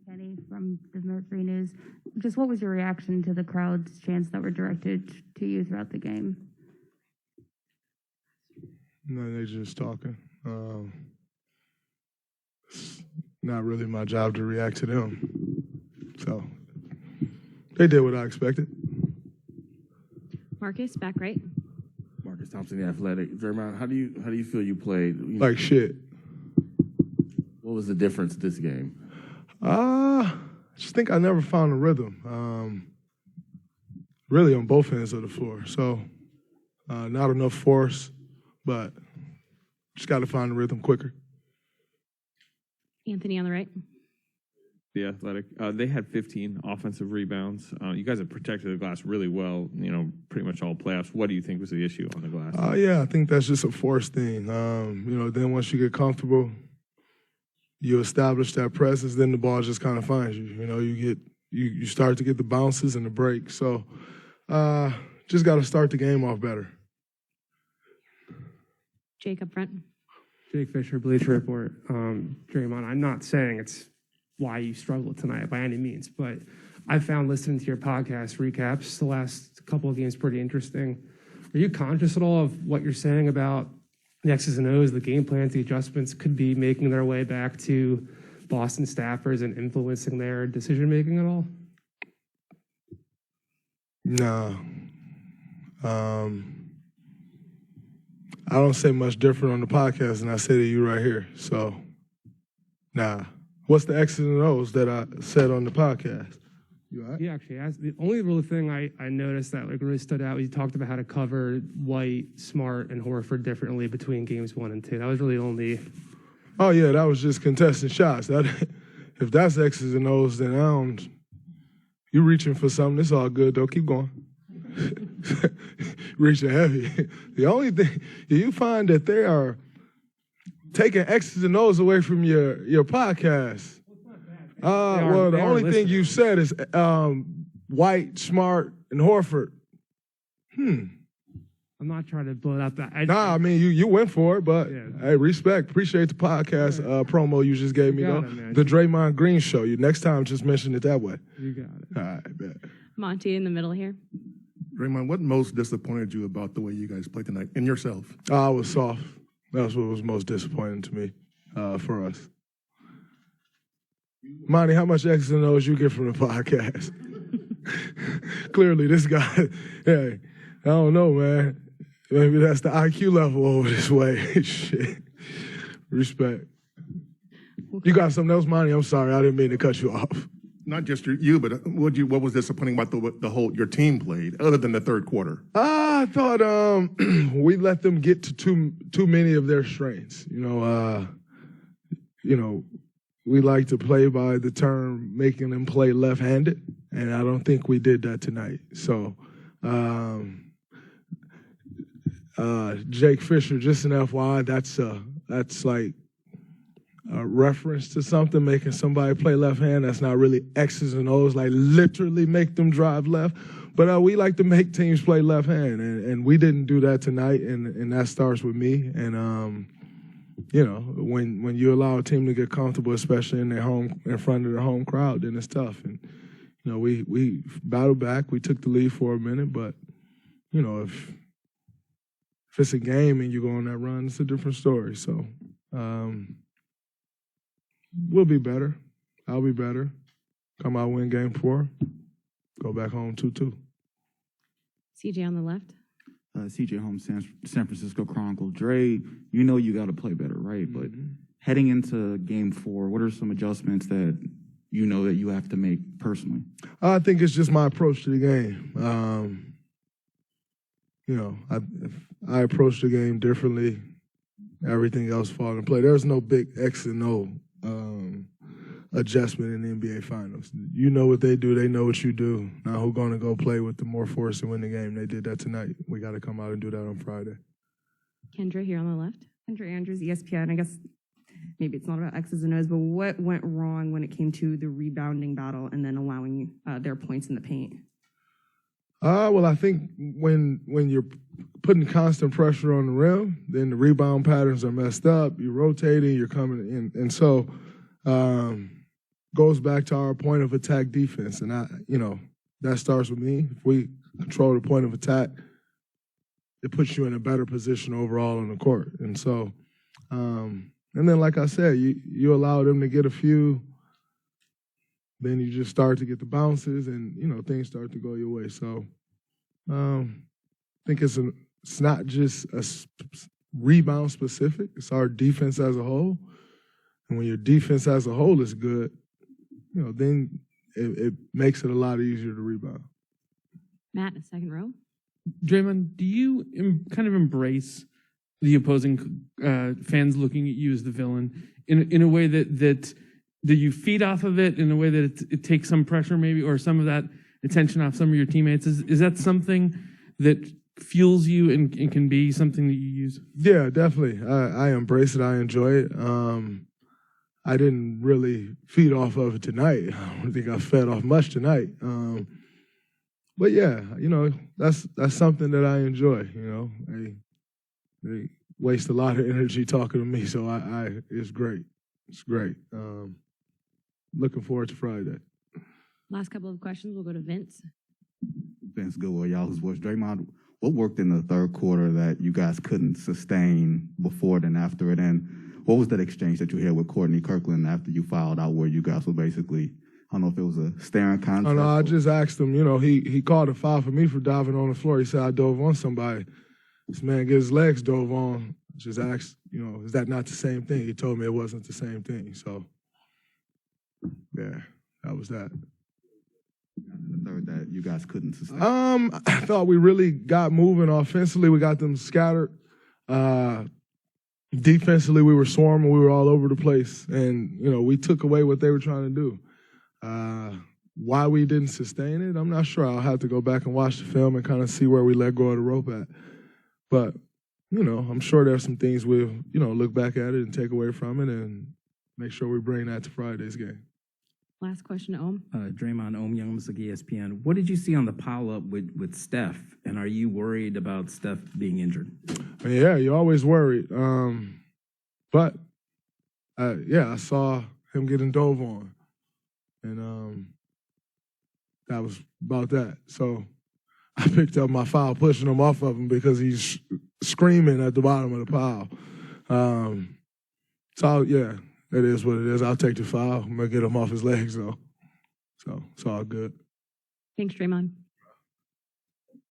Kenny from the Mercury News. Just what was your reaction to the crowd's chants that were directed to you throughout the game? No, they're just talking. It's not really my job to react to them. So they did what I expected. Marcus, back right. Marcus Thompson, The Athletic. Draymond, how do you feel you played? Like shit. What was the difference this game? I just think I never found a rhythm, really on both ends of the floor. So not enough force, but just got to find the rhythm quicker. Anthony on the right. The Athletic. They had 15 offensive rebounds. You guys have protected the glass really well, pretty much all playoffs. What do you think was the issue on the glass? Yeah, I think that's just a force thing. Then once you get comfortable, you establish that presence, then the ball just kind of finds you. You start to get the bounces and the breaks. So just got to start the game off better. Jake up front. Jake Fisher, Bleacher Report. Draymond, I'm not saying it's why you struggled tonight by any means, but I found listening to your podcast recaps the last couple of games pretty interesting. Are you conscious at all of what you're saying about the X's and O's, the game plans, the adjustments could be making their way back to Boston staffers and influencing their decision-making at all? No. I don't say much different on the podcast than I say to you right here. So, nah. What's the X's and O's that I said on the podcast? You all right? Yeah, actually, the only real thing I noticed that really stood out, you talked about how to cover White, Smart, and Horford differently between games 1 and 2. That was really only... Oh, yeah, that was just contesting shots. If that's X's and O's, then you reaching for something. It's all good, though. Keep going. Reaching heavy. The only thing, you find that they are taking X's and O's away from your podcast. Well, the only thing you said is White, Smart, and Horford. I'm not trying to blow it up. I mean, you went for it, but hey, respect. Appreciate the podcast promo you just gave me, though. The Draymond Green Show. Next time, just mention it that way. You got it. All right, bet. Monty in the middle here. Draymond, what most disappointed you about the way you guys played tonight, and yourself? I was soft. That's what was most disappointing to me for us. Monty, how much X's and O's you get from the podcast? Clearly, this guy, hey, I don't know, man. Maybe that's the IQ level over this way. Shit. Respect. You got something else, Monty? I'm sorry, I didn't mean to cut you off. Not just you, but what was disappointing about the whole your team played, other than the third quarter? I thought we let them get to too many of their strengths. We like to play by the term making them play left-handed, and I don't think we did that tonight. So, Jake Fisher, just an FYI, that's like a reference to something, making somebody play left hand. That's not really X's and O's, like literally make them drive left. But we like to make teams play left hand, and we didn't do that tonight, and that starts with me. And when you allow a team to get comfortable, especially in front of their home crowd, then it's tough. And we battled back. We took the lead for a minute, but if it's a game and you go on that run, it's a different story. So we'll be better. I'll be better. Come out, win game 4, go back home 2-2. CJ on the left. CJ Holmes, San Francisco Chronicle. Dre, you got to play better, right? But heading into game 4, what are some adjustments that that you have to make personally? I think it's just my approach to the game. I approach the game differently. Everything else falls into play. There's no big X and O adjustment in the NBA Finals. You know what they do. They know what you do. Now who's going to go play with the more force and win the game? They did that tonight. We got to come out and do that on Friday. Kendra here on the left. Kendra Andrews, ESPN. I guess maybe it's not about X's and O's, but what went wrong when it came to the rebounding battle and then allowing their points in the paint? Well, I think when you're putting constant pressure on the rim, then the rebound patterns are messed up. You're rotating, you're coming in. And so goes back to our point of attack defense. And that starts with me. If we control the point of attack, it puts you in a better position overall on the court. And so, and then like I said, you allow them to get a few, then you just start to get the bounces and, things start to go your way. So I think it's not just a rebound specific, it's our defense as a whole. And when your defense as a whole is good, then it makes it a lot easier to rebound. Matt, second row. Draymond, do you kind of embrace the opposing fans looking at you as the villain in a way that you feed off of it, in a way that it takes some pressure maybe, or some of that attention off some of your teammates? Is that something that fuels you and can be something that you use? Yeah, definitely. I embrace it. I enjoy it. I didn't really feed off of it tonight. I don't think I fed off much tonight. But yeah, that's something that I enjoy. They waste a lot of energy talking to me, so it's great. It's great. Looking forward to Friday. Last couple of questions. We'll go to Vince. Vince Gilroy, Yahoo Sports. Draymond, what worked in the third quarter that you guys couldn't sustain before it and after it? And what was that exchange that you had with Courtney Kirkland after you fouled out, where you guys were basically, I don't know if it was a staring contest? Oh, no, I just asked him, he called a foul for me for diving on the floor. He said I dove on somebody. This man get his legs dove on. Just asked, is that not the same thing? He told me it wasn't the same thing. So, yeah, that was that. The third that you guys couldn't sustain. I thought we really got moving offensively. We got them scattered. Defensively, we were swarming. We were all over the place. And, we took away what they were trying to do. Why we didn't sustain it, I'm not sure. I'll have to go back and watch the film and kind of see where we let go of the rope at. But, I'm sure there's some things we'll, look back at it and take away from it and make sure we bring that to Friday's game. Last question, Ohm. Draymond, Ohm Youngmisuk, ESPN. What did you see on the pile-up with Steph, and are you worried about Steph being injured? Yeah, you're always worried. But, I saw him getting dove on. And that was about that. So I picked up my foul, pushing him off of him because he's screaming at the bottom of the pile. So, yeah, it is what it is. I'll take the foul. I'm going to get him off his legs, though. So it's all good. Thanks, Draymond.